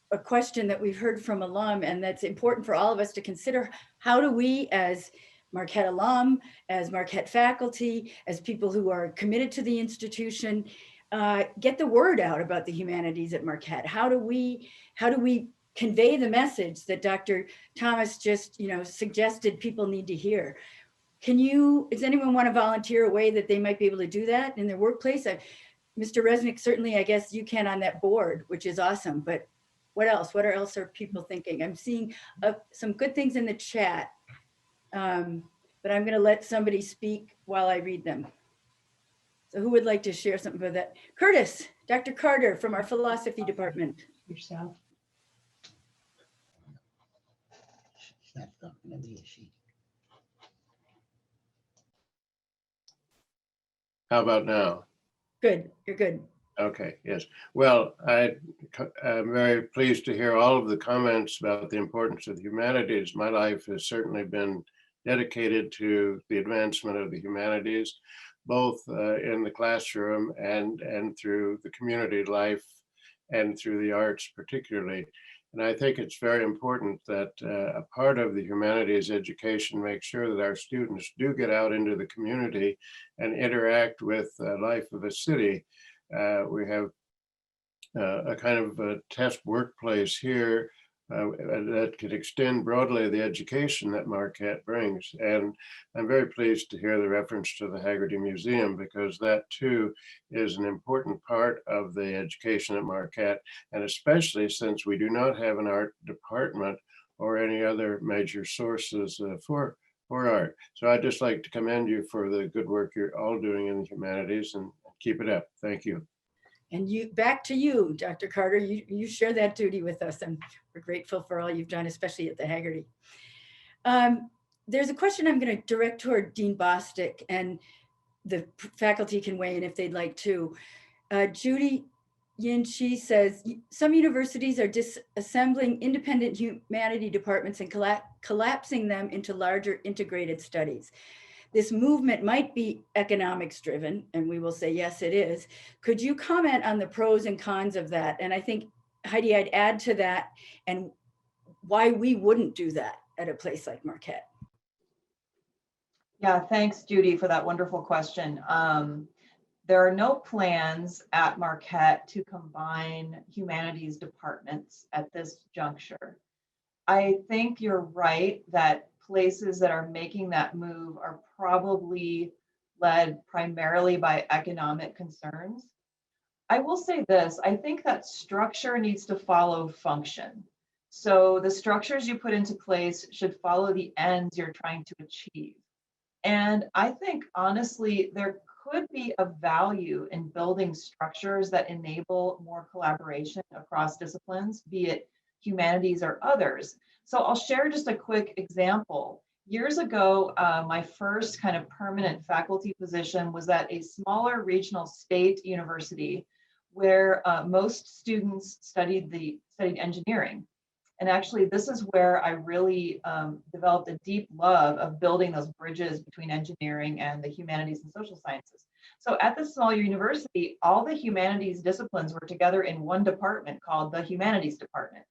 a question that we've heard from alum, and that's important for all of us to consider. How do we, as Marquette alum, as Marquette faculty, as people who are committed to the institution, get the word out about the humanities at Marquette? How do we convey the message that Dr. Thomas just, suggested people need to hear? Does anyone want to volunteer a way that they might be able to do that in their workplace? Mr. Resnick, certainly, I guess you can on that board, which is awesome, but what else? What else are people thinking? I'm seeing some good things in the chat, but I'm going to let somebody speak while I read them. So who would like to share something about that? Curtis, Dr. Carter from our philosophy department. Yourself. She's not talking to me, is she? How about now? Good, you're good. Okay, yes. Well, I'm very pleased to hear all of the comments about the importance of the humanities. My life has certainly been dedicated to the advancement of the humanities, both in the classroom and through the community life and through the arts particularly. And I think it's very important that a part of the humanities education makes sure that our students do get out into the community and interact with the life of a city. We have a kind of a test workplace here that could extend broadly the education that Marquette brings. And I'm very pleased to hear the reference to the Haggerty Museum, because that too is an important part of the education at Marquette, and especially since we do not have an art department or any other major sources for art. So I'd just like to commend you for the good work you're all doing in the humanities, and keep it up. Thank you. And back to you, Dr. Carter. You share that duty with us, and we're grateful for all you've done, especially at the Haggerty. There's a question I'm going to direct toward Dean Bostick, and the faculty can weigh in if they'd like to. Judy Yin-Chi says, some universities are disassembling independent humanity departments and collapsing them into larger integrated studies. This movement might be economics driven, and we will say, yes, it is. Could you comment on the pros and cons of that? And I think, Heidi, I'd add to that, and why we wouldn't do that at a place like Marquette. Yeah, thanks, Judy, for that wonderful question. There are no plans at Marquette to combine humanities departments at this juncture. I think you're right that places that are making that move are probably led primarily by economic concerns. I will say this, I think that structure needs to follow function. So the structures you put into place should follow the ends you're trying to achieve. And I think honestly, there could be a value in building structures that enable more collaboration across disciplines, be it humanities or others. So I'll share just a quick example. Years ago, my first kind of permanent faculty position was at a smaller regional state university where most students studied engineering. And actually, this is where I really developed a deep love of building those bridges between engineering and the humanities and social sciences. So at this small university, all the humanities disciplines were together in one department called the humanities department.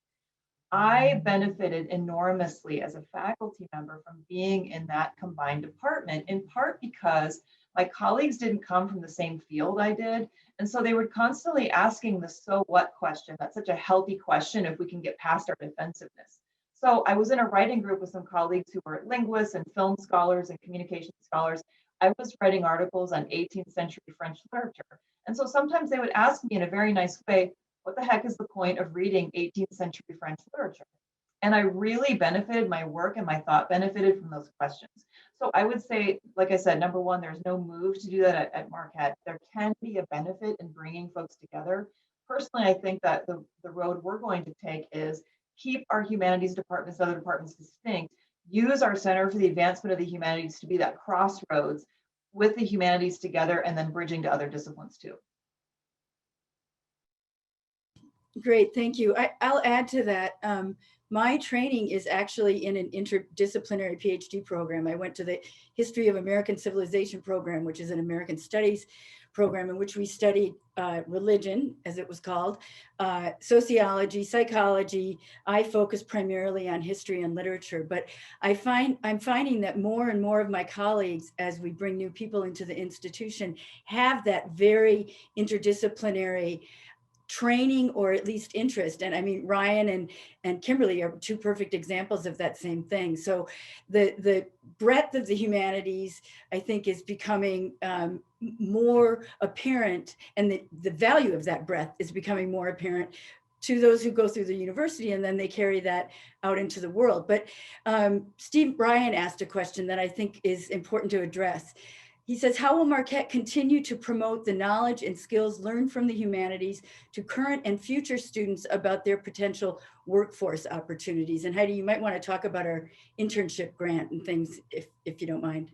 I benefited enormously as a faculty member from being in that combined department, in part because my colleagues didn't come from the same field I did. And so they were constantly asking the so what question. That's such a healthy question if we can get past our defensiveness. So I was in a writing group with some colleagues who were linguists and film scholars and communication scholars. I was writing articles on 18th century French literature. And so sometimes they would ask me in a very nice way, what the heck is the point of reading 18th century French literature? And I really benefited, my work and my thought benefited from those questions. So I would say, like I said, number one, there's no move to do that at Marquette. There can be a benefit in bringing folks together. Personally, I think that the road we're going to take is keep our humanities departments and other departments distinct, use our Center for the Advancement of the Humanities to be that crossroads with the humanities together and then bridging to other disciplines too. Great, thank you. I'll add to that. My training is actually in an interdisciplinary PhD program. I went to the History of American Civilization program, which is an American Studies program in which we studied religion, as it was called, sociology, psychology. I focus primarily on history and literature, but I'm finding that more and more of my colleagues, as we bring new people into the institution, have that very interdisciplinary training or at least interest. And I mean, Ryan and Kimberly are two perfect examples of that same thing. So the breadth of the humanities, I think, is becoming more apparent, and the value of that breadth is becoming more apparent to those who go through the university, and then they carry that out into the world. But Steve Bryan asked a question that I think is important to address. He says, how will Marquette continue to promote the knowledge and skills learned from the humanities to current and future students about their potential workforce opportunities? And Heidi, you might want to talk about our internship grant and things, if you don't mind.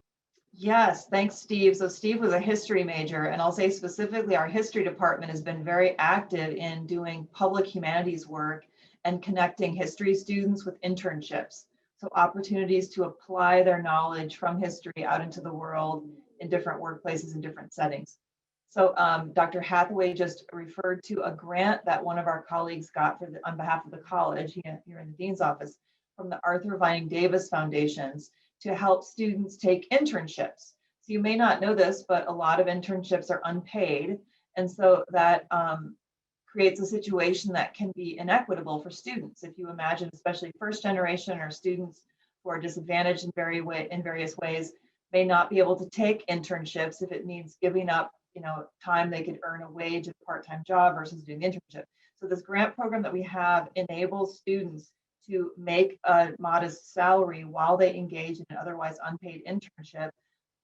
Yes, thanks, Steve. So Steve was a history major, and I'll say specifically our history department has been very active in doing public humanities work and connecting history students with internships. So opportunities to apply their knowledge from history out into the world in different workplaces and different settings. So Dr. Hathaway just referred to a grant that one of our colleagues got on behalf of the college here in the dean's office from the Arthur Vining Davis Foundations to help students take internships. So you may not know this, but a lot of internships are unpaid. And so that creates a situation that can be inequitable for students. If you imagine, especially first generation or students who are disadvantaged in various ways, may not be able to take internships if it means giving up, time they could earn a wage at a part-time job versus doing the internship. So this grant program that we have enables students to make a modest salary while they engage in an otherwise unpaid internship.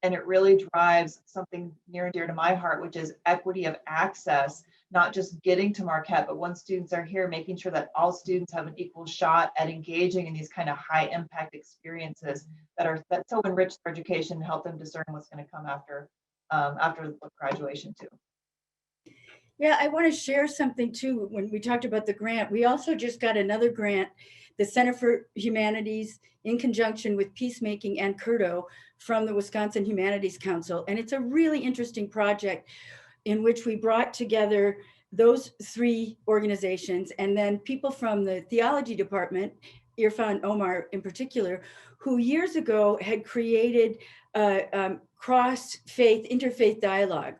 And it really drives something near and dear to my heart, which is equity of access, not just getting to Marquette, but once students are here, making sure that all students have an equal shot at engaging in these kind of high impact experiences that so enrich their education and help them discern what's going to come after graduation too. Yeah, I want to share something too. When we talked about the grant, we also just got another grant, the Center for Humanities, in conjunction with Peacemaking and Curdo from the Wisconsin Humanities Council. And it's a really interesting project in which we brought together those three organizations and then people from the theology department, Irfan Omar in particular, who years ago had created a cross-faith, interfaith dialogue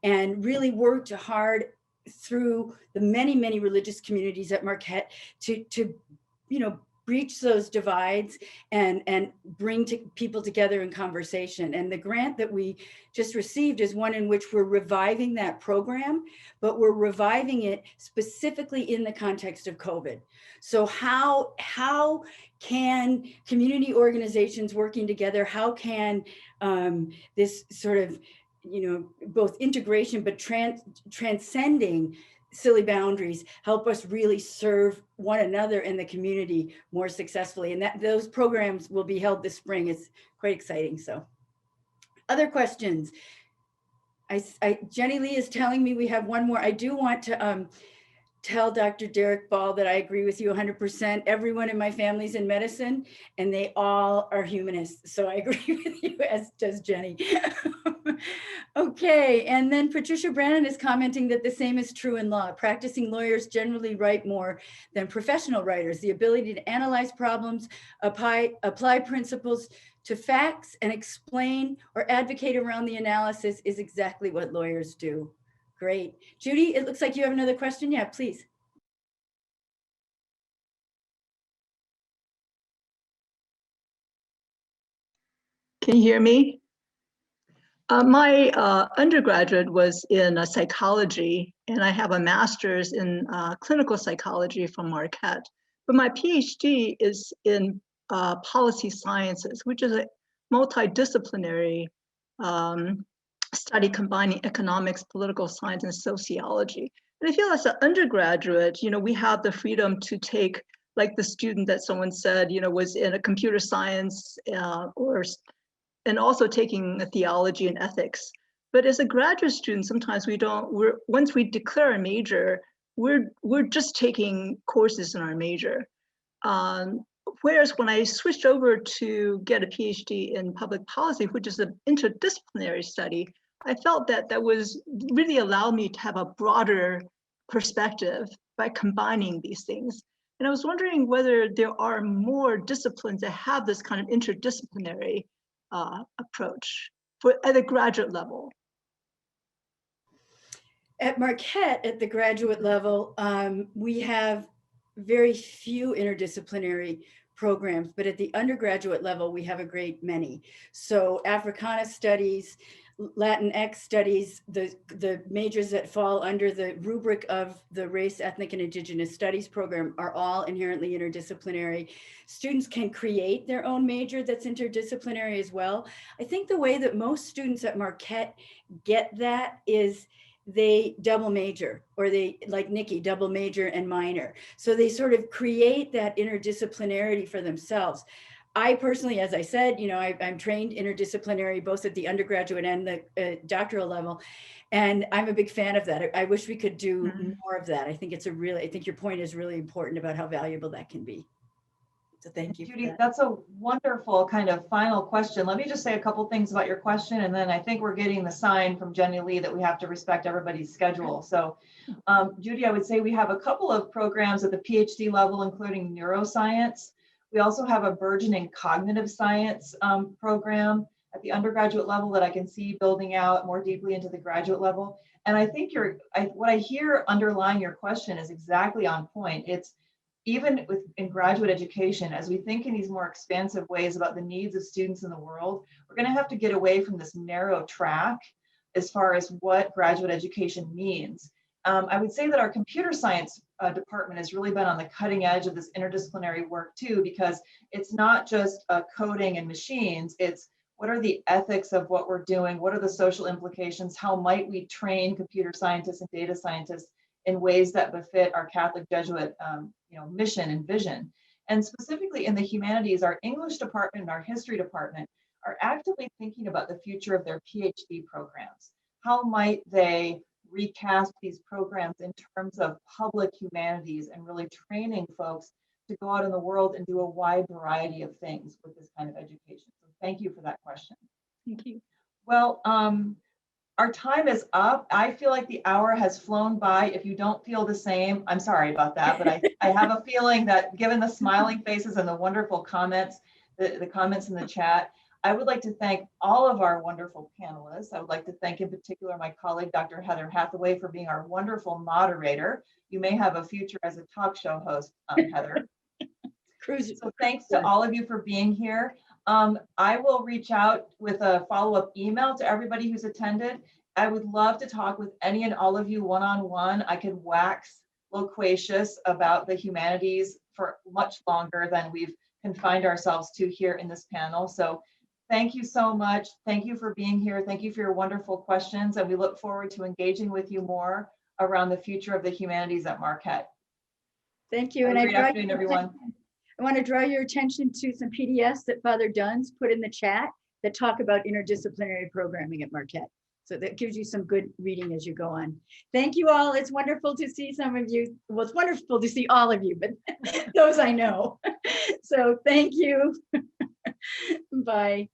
and really worked hard through the many, many religious communities at Marquette to breach those divides and bring people together in conversation. And the grant that we just received is one in which we're reviving that program, but we're reviving it specifically in the context of COVID. So how can community organizations working together, how can this sort of, both integration but transcending silly boundaries help us really serve one another in the community more successfully? And that those programs will be held this spring. It's quite exciting. So other questions? Jenny Lee is telling me we have one more. I do want to tell Dr. Derek Ball that I agree with you 100%. Everyone in my family's in medicine and they all are humanists. So I agree with you, as does Jenny. Okay, and then Patricia Brannon is commenting that the same is true in law. Practicing lawyers generally write more than professional writers. The ability to analyze problems, apply principles to facts and explain or advocate around the analysis is exactly what lawyers do. Great. Judy, it looks like you have another question. Yeah, please. Can you hear me? My undergraduate was in psychology, and I have a master's in clinical psychology from Marquette. But my PhD is in policy sciences, which is a multidisciplinary study combining economics, political science, and sociology. And I feel as an undergraduate, we have the freedom to take, like the student that someone said, was in a computer science and also taking theology and ethics. But as a graduate student, sometimes once we declare a major, we're just taking courses in our major. Whereas when I switched over to get a PhD in public policy, which is an interdisciplinary study, I felt that was really allowed me to have a broader perspective by combining these things. And I was wondering whether there are more disciplines that have this kind of interdisciplinary approach at the graduate level. At Marquette, at the graduate level, we have very few interdisciplinary programs, but at the undergraduate level, we have a great many. So Africana studies, Latinx studies, the majors that fall under the rubric of the Race, Ethnic, and Indigenous Studies program are all inherently interdisciplinary. Students can create their own major that's interdisciplinary as well. I think the way that most students at Marquette get that is they double major, or they, like Nikki, double major and minor. So they sort of create that interdisciplinarity for themselves. I personally, as I said, I'm trained interdisciplinary, both at the undergraduate and the doctoral level. And I'm a big fan of that. I wish we could do more of that. I think I think your point is really important about how valuable that can be. So thank you. Judy, that's a wonderful kind of final question. Let me just say a couple things about your question, and then I think we're getting the sign from Jenny Lee that we have to respect everybody's schedule. So Judy, I would say we have a couple of programs at the PhD level, including neuroscience. We also have a burgeoning cognitive science program at the undergraduate level that I can see building out more deeply into the graduate level. And I think what I hear underlying your question is exactly on point. It's even in graduate education, as we think in these more expansive ways about the needs of students in the world, we're going to have to get away from this narrow track as far as what graduate education means. I would say that our computer science department has really been on the cutting edge of this interdisciplinary work too, because it's not just coding and machines, it's what are the ethics of what we're doing? What are the social implications? How might we train computer scientists and data scientists in ways that befit our Catholic Jesuit mission and vision? And specifically in the humanities, our English department and our history department are actively thinking about the future of their PhD programs. How might they recast these programs in terms of public humanities and really training folks to go out in the world and do a wide variety of things with this kind of education? So thank you for that question. Thank you. Well, our time is up. I feel like the hour has flown by. If you don't feel the same, I'm sorry about that, but I have a feeling that given the smiling faces and the wonderful comments, the comments in the chat, I would like to thank all of our wonderful panelists. I would like to thank in particular my colleague, Dr. Heather Hathaway, for being our wonderful moderator. You may have a future as a talk show host, Heather. So thanks to all of you for being here. I will reach out with a follow-up email to everybody who's attended. I would love to talk with any and all of you one-on-one. I could wax loquacious about the humanities for much longer than we've confined ourselves to here in this panel. So thank you so much. Thank you for being here. Thank you for your wonderful questions. And we look forward to engaging with you more around the future of the humanities at Marquette. Thank you. Have And a great afternoon, everyone. I want to draw your attention to some PDFs that Father Dunn's put in the chat that talk about interdisciplinary programming at Marquette. So that gives you some good reading as you go on. Thank you all. It's wonderful to see some of you. Well, it's wonderful to see all of you, but those I know. So thank you. Bye.